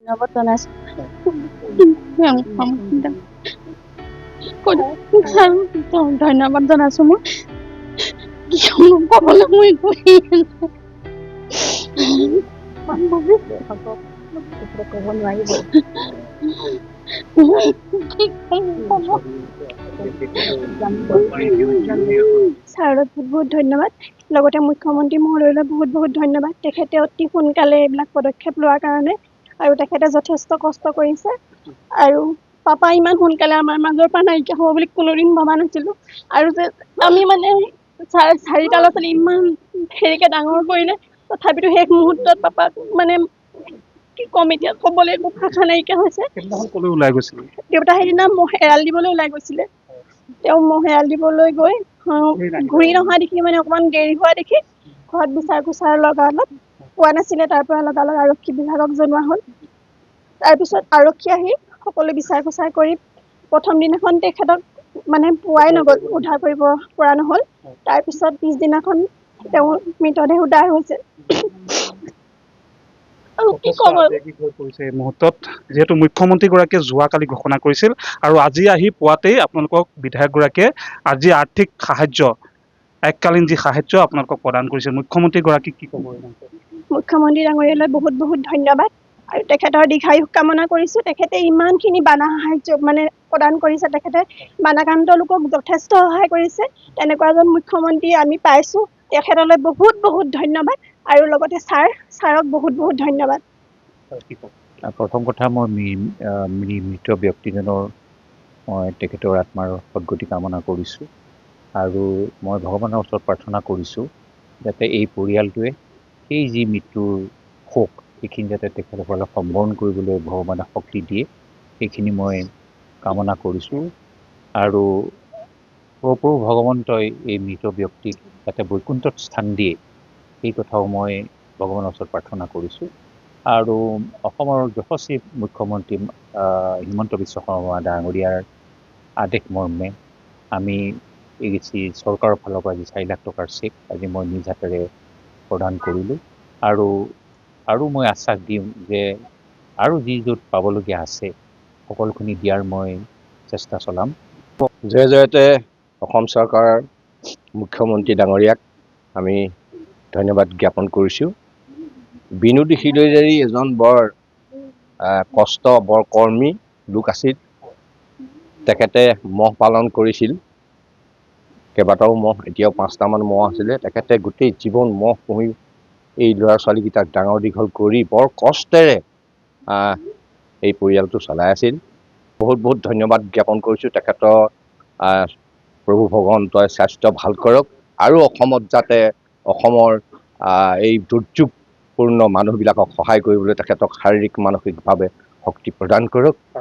ধন্যবাদ জনাইছো। ধন্যবাদ জনাইছো মই কিয়নো ক'বলৈ মই একোৱেই ক'ব নোৱাৰিব। কি ক'ম ক'ব। ছাৰক বহুত ধন্যবাদ। লগতে মুখ্যমন্ত্ৰী মহোদয়লৈ বহুত ধন্যবাদ। তেখেতে অতি সোনকালে এইবিলাক পদক্ষেপ লোৱাৰ কাৰণে আৰু তেখেতে যথেষ্ট কষ্ট কৰিছে। আৰু পাপা ইমান সোনকালে আমাৰ মাজৰ পৰা নাইকিয়া হ'ব বুলি কোনোদিন ভবা নাছিলো। আৰু যে আমি মানে চাৰিটা ল'ৰা ছোৱালী ইমান হেৰিকে ডাঙৰ কৰিলে, তথাপিতো শেষ মুহূৰ্তত পাপাক মানে কি ক'ম এতিয়া, ক'বলৈ একো ভাষা নাইকিয়া হৈছে। ক'লৈ ওলাই গৈছিল? দেউতা সেইদিনা মহ এৰাল দিবলৈ ওলাই গৈছিলে। তেওঁ মহ এৰাল দিবলৈ গৈ ঘূৰি নহা দেখি মানে অকমান দেৰি হোৱা দেখি ঘৰত বিচাৰ কুচাৰ লগালত পোৱা নাছিলে। তাৰ পৰা লগালগ আৰক্ষী বিভাগক জনোৱা হ'ল। তাৰপিছত আৰক্ষী আহি সকলো বিচাৰ কুচাৰ কৰি প্ৰথম দিনাখন তেখেতক মানে পোৱাই নগ'ল, উদ্ধাৰ কৰিব পৰা নহ'ল। তাৰপিছত পিছদিনাখন তেওঁৰ মৃতদেহ উদ্ধাৰ হৈছে। আৰু কি ক'ম আৰু। এই মুহূৰ্তত যিহেতু মুখ্যমন্ত্ৰীগৰাকীয়ে যোৱাকালি ঘোষণা কৰিছিল আৰু আজি আহি পোৱাতেই আপোনালোকক বিধায়কগৰাকীয়ে আজি আৰ্থিক সাহায্য, এককালীন যি সাহায্য আপোনালোকক প্ৰদান কৰিছে, মুখ্যমন্ত্ৰীগৰাকীক কি ক'ব? মুখ্যমন্ত্ৰী ডাঙৰীয়ালৈ বহুত ধন্যবাদ। আৰু তেখেতৰ দীৰ্ঘায়ু কামনা কৰিছোঁ। তেখেতে ইমানখিনি বানা সাহায্য মানে প্ৰদান কৰিছে। তেখেতে বানাক্ৰান্ত লোকক যথেষ্ট সহায় কৰিছে। তেনেকুৱা এজন মুখ্যমন্ত্ৰী আমি পাইছোঁ। তেখেতলৈ বহুত ধন্যবাদ। আৰু লগতে ছাৰক বহুত ধন্যবাদ। প্ৰথম কথা মই মৃত ব্যক্তিজনৰ মই তেখেতৰ আত্মাৰ সদ্গতি কামনা কৰিছোঁ। আৰু মই ভগৱানৰ ওচৰত প্ৰাৰ্থনা কৰিছোঁ যাতে এই পৰিয়ালটোৱে সেই যি মৃত্যুৰ শোক, সেইখিনি যাতে তেখেতসকলক সম্বৰণ কৰিবলৈ ভগৱানে শক্তি দিয়ে, সেইখিনি মই কামনা কৰিছোঁ। আৰু প্ৰভু ভগৱন্তই এই মৃত ব্যক্তিক যাতে বৈকুণ্ঠত স্থান দিয়ে, সেই কথাও মই ভগৱানৰ ওচৰত প্ৰাৰ্থনা কৰিছোঁ। আৰু অসমৰ যশস্বী মুখ্যমন্ত্ৰী হিমন্ত বিশ্ব শৰ্মা ডাঙৰীয়াৰ আদেশ মৰ্মে আমি এই চৰকাৰৰ ফালৰ পৰা যি 4 লাখ টকাৰ চেক আজি মই নিজ হাতেৰে প্ৰদান কৰিলোঁ। আৰু মই আশ্বাস দিম যে আৰু যি য'ত পাবলগীয়া আছে সকলোখিনি দিয়াৰ মই চেষ্টা চলাম। জয়তে অসম চৰকাৰৰ মুখ্যমন্ত্ৰী ডাঙৰীয়াক আমি ধন্যবাদ জ্ঞাপন কৰিছোঁ। বিনোদ শিলৈজাৰী এজন বৰ বৰ কৰ্মী লোক আছিল। তেখেতে মহ পালন কৰিছিল, কেইবাটাও মহ, এতিয়াও 5টামান মহ আছিলে। তেখেতে গোটেই জীৱন মহ পুহি এই ল'ৰা ছোৱালীকেইটাক ডাঙৰ দীঘল কৰি বৰ কষ্টেৰে এই পৰিয়ালটো চলাই আছিল। বহুত ধন্যবাদ জ্ঞাপন কৰিছোঁ। তেখেতৰ প্ৰভু ভগৱন্তই স্বাস্থ্য ভাল কৰক আৰু অসমত যাতে অসমৰ এই দুৰ্যোগপূৰ্ণ মানুহবিলাকক সহায় কৰিবলৈ তেখেতক শাৰীৰিক মানসিকভাৱে শক্তি প্ৰদান কৰক।